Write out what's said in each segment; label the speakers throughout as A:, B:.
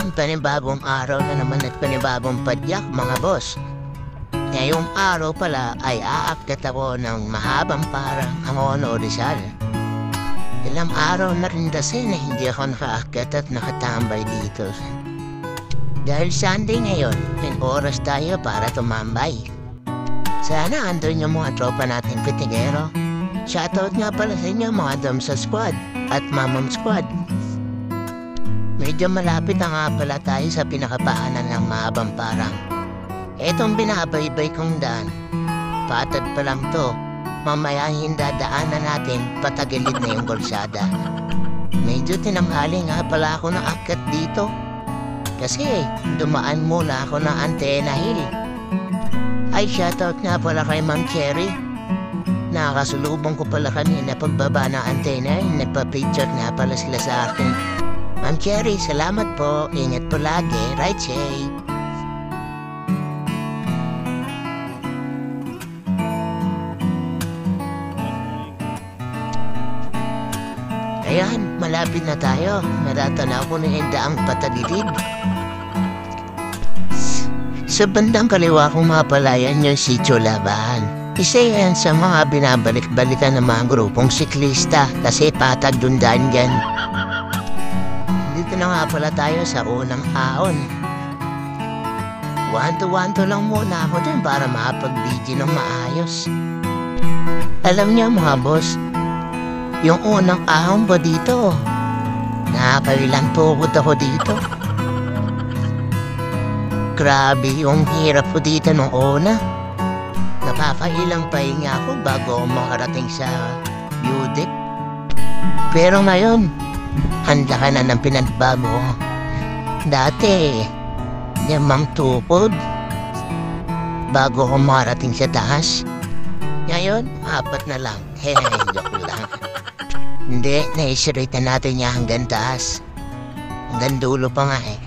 A: Ayan, panibagong araw na naman at panibagong padyak mga boss. Ngayong araw pala ay aakyat ako ng mahabang parang Angono Rizal. Ilang araw na rin kasi na hindi ako nakaakyat at nakatambay dito. Dahil Sunday ngayon, may oras tayo para tumambay. Sana andun yung mga tropa natin pitigero. Shoutout nga pala sa inyo mga Damsa Squad at Mamam Squad. Medyo malapit na nga pala tayo sa pinakapaanan ng mahabang parang. Etong binabaybay kong daan, patad pa lang to, mamaya hindadaanan natin patagilid na yung golsada. Medyo tinanghali nga pala ako na akyat dito. Kasi dumaan muna ako ng Antena Hill. Ay shoutout nga pala kay Ma'am Cherry. Nakakasulubong ko pala kanina pagbaba ng antena, nagpa-picture nga pala sila sa akin. Ma'am Cherry, salamat po. Ingat po lagi. Right safe. Ayan, malapit na tayo. Natatanaw ko na yung daang patagilid. Sa bandang kaliwa kong mapalayan yung Sitio Labahan. Isa yan sa mga binabalik-balikan ng mga grupong siklista kasi patag dundan yan. Dito na nga pala tayo sa unang aon. Wanto-wanto lang muna ako dyan para makapag-video ng maayos. Alam niyo mga boss, yung unang ahon ba dito? Nakakailang tukod ako dito. Grabe yung hirap ko dito nung una. Napapailang pahinga ako bago ako makarating sa view deck. Pero ngayon, handa ka na ng pinagbago. Dati, 5 tukod bago ako makarating sa taas. Ngayon, 4 na lang. Joke lang. Hindi, naisirate na natin niya hanggang taas. Hanggang dulo pa nga eh.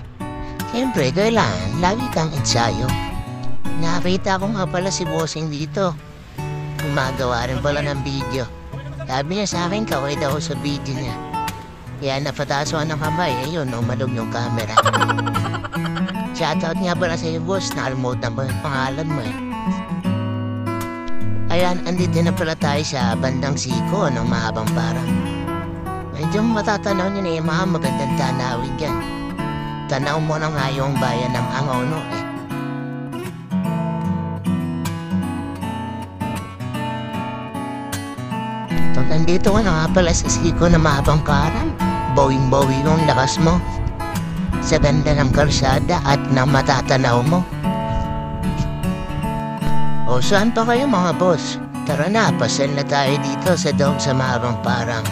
A: Siyempre, kailangan lagi kang ensayo. Nakita ko nga pala si Bossing dito. Gumagawa rin pala ng video. Sabi niya sa akin, kaway daw sa video niya. Kaya napataso ng kamay, ayun, umalog yung camera. Shoutout nga pala sa iyo, boss. Nakalimutan mo yung pangalan mo eh. Ayan, andito na pala tayo sa bandang siko ng mahabang parang. Medyo matatanaw niyo na yung mga magandang tanawin dyan. Tanaw mo na nga yung bayan ng Angono eh. Pag nandito ka na nga pala sa siko na mahabang parang, bowing-bowie yung lakas mo. Sa ganda ng kalsada at na matatanaw mo. O saan pa kayo mga boss? Tara na, pasal na tayo dito sa dome sa mahabang parang.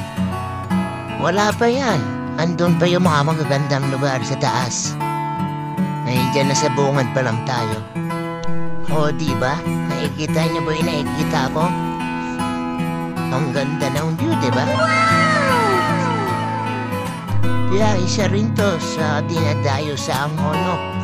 A: Wala pa yan. Andun pa yung mga magagandang lugar sa taas. Nandiyan na sa bungad pa lang tayo. O diba? Nakikita niyo ba yung nakikita ko? Ang ganda ng view, diba? Wow! Kaya isa rin to sa dinadayo sa Angono.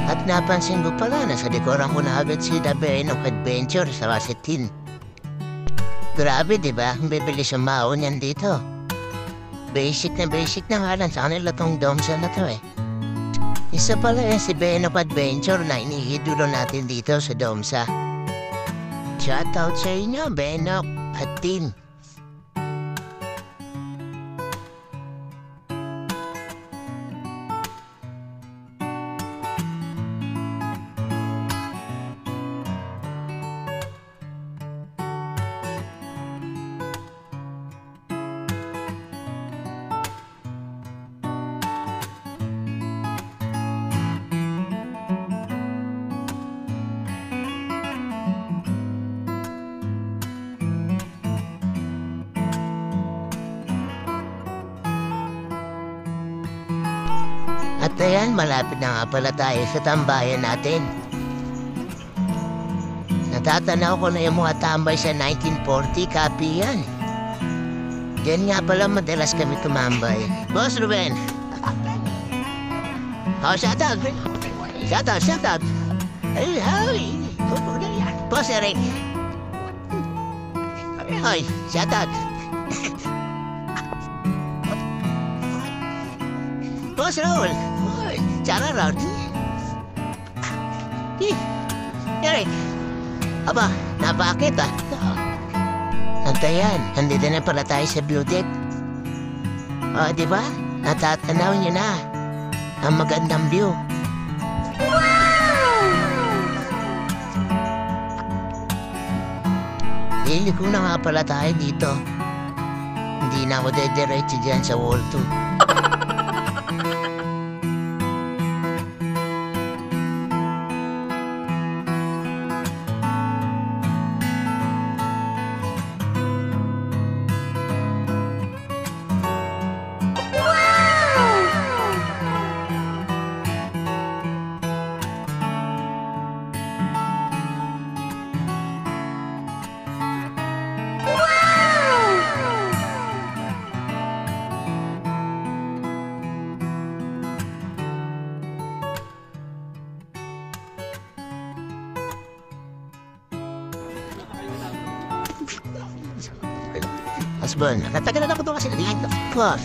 A: At napansin ko pala na sa likuran ko na agad si The Beno Adventure sa Wasetin. Grabe diba? Ang bibilis ang maon yan dito. Basic na nga lang sa kanila tong domsa na to eh. Isa pala yan si Beno Adventure na inihidulo natin dito sa domsa. Shoutout sa inyo, Beno at team. Ayan, malapit na nga pala tayo sa tambayan natin. Natatanaw ko na yung mga tambay sa 1940, copy yan. Diyan nga pala madalas kami tumambay. Boss Ruben! Oh, shout out! Shout out, shout out! Hey, hi! Boss Eric! Hoy, shout out! Boss Raul! Shout out! Eric! Aba, napakit ah! Antayan, nandito na pala tayo sa Blue Deck. O, diba? Natatanaw niyo na ang magandang view. Iliko na nga pala tayo dito. Hindi na ako dediretso dyan sa wall 2. Husband, natagal na ako doon kasi nalihan na ko.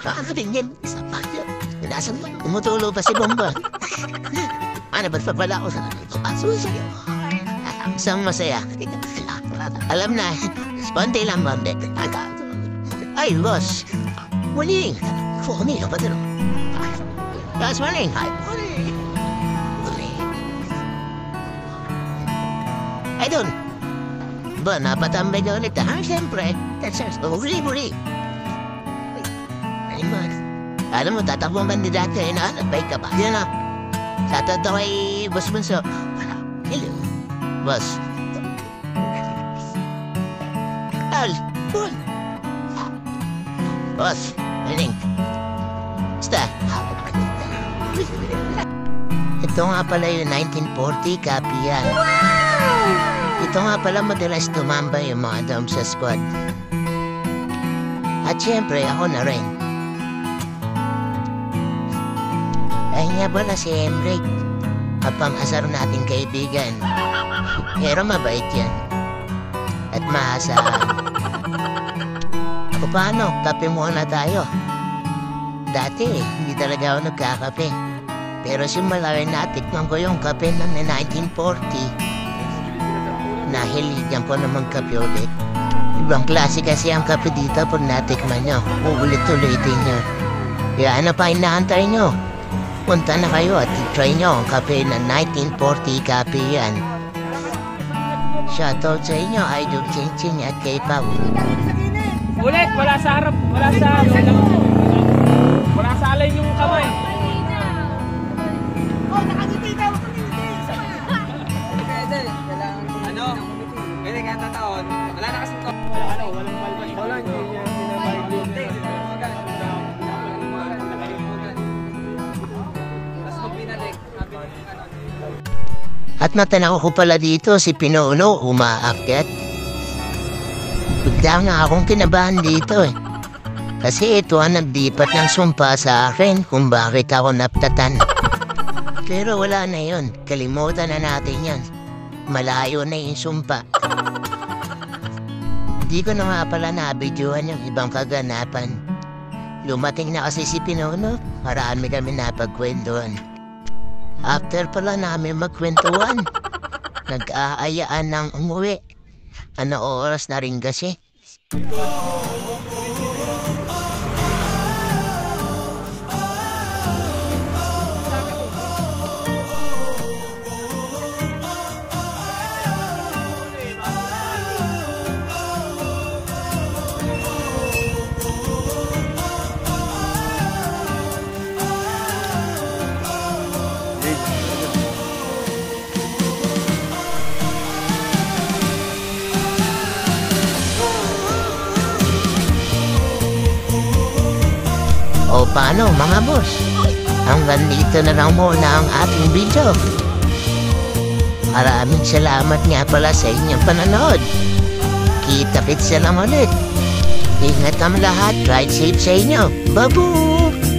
A: Ano din yan? Isa pa yan. Nasaan mo? Tumutulo pa si Bomba. Ano ba't pala ako sa pasuso? Isang masaya. Alam na, sponte lang Bomba. Ay, boss. Muling. Fumi, apa din? Yes, muling. Ay, muling. Ay, doon. Ba, napatambay na ulit ha? Siyempre. Muli. Ay, man. Alam mo, tatakbo ang kandidato eh, na? Nagbay ka ba? Yan na. Tatato kay Boss Bunso. Hello. Boss. Al. Boss. Boss. Maling. Basta. Ito nga pala yung 1940, copy yan. Ito nga pala madalas tumambay yung mga dom sa squad. At syempre, ako na rin. Ay nga pala si Emric, kapang-asar nating kaibigan. Pero mabait yan. At maasahan. O paano, kape muna tayo. Dati, hindi talaga ako nagkakape. Pero simula rin natikman ko yung kape ng 1940. Nahiligan ko naman kape ulit. Ibang klase kasi ang kape dito pag natikman nyo. Uulit-ulitin nyo. Kaya ano pa inaantay nyo? Punta na kayo at try nyo ang kape na 1940 kape yan. Shoutout sa inyo, Idol Ching at kay Pao.
B: Ulit, wala sa harap, wala sa alay yung kamay. Oh, nakagipita ako ano? Pwede kaya tataon. Wala na kasing to. Walang balbal. Wala, hindi niya pinabayad yun. Tapos kung pinalik, sabi ko
A: At natanaw ko pala dito si Pinuno umaakyat. Bigla nga akong kinabahan dito eh. Kasi ito ang nagdipat ng sumpa sa akin kung bakit ako naptatan. Pero wala na yun. Kalimutan na natin yan. Malayo na yung sumpa. Hindi ko na nga pala nabidyohan yung ibang kaganapan. Lumating na kasi si Pinuno. Marami kami napagkwentuhan. After pala namin magkwentuhan, nag-aayaan ng umuwi. Ano oras na rin kasi? O paano mga boss? Hanggang dito na lang muna ang ating video. Maraming salamat nga pala sa inyong panonood. Kita-kits na lang ulit. Ingat ang lahat. Ride safe sa inyo. Babu!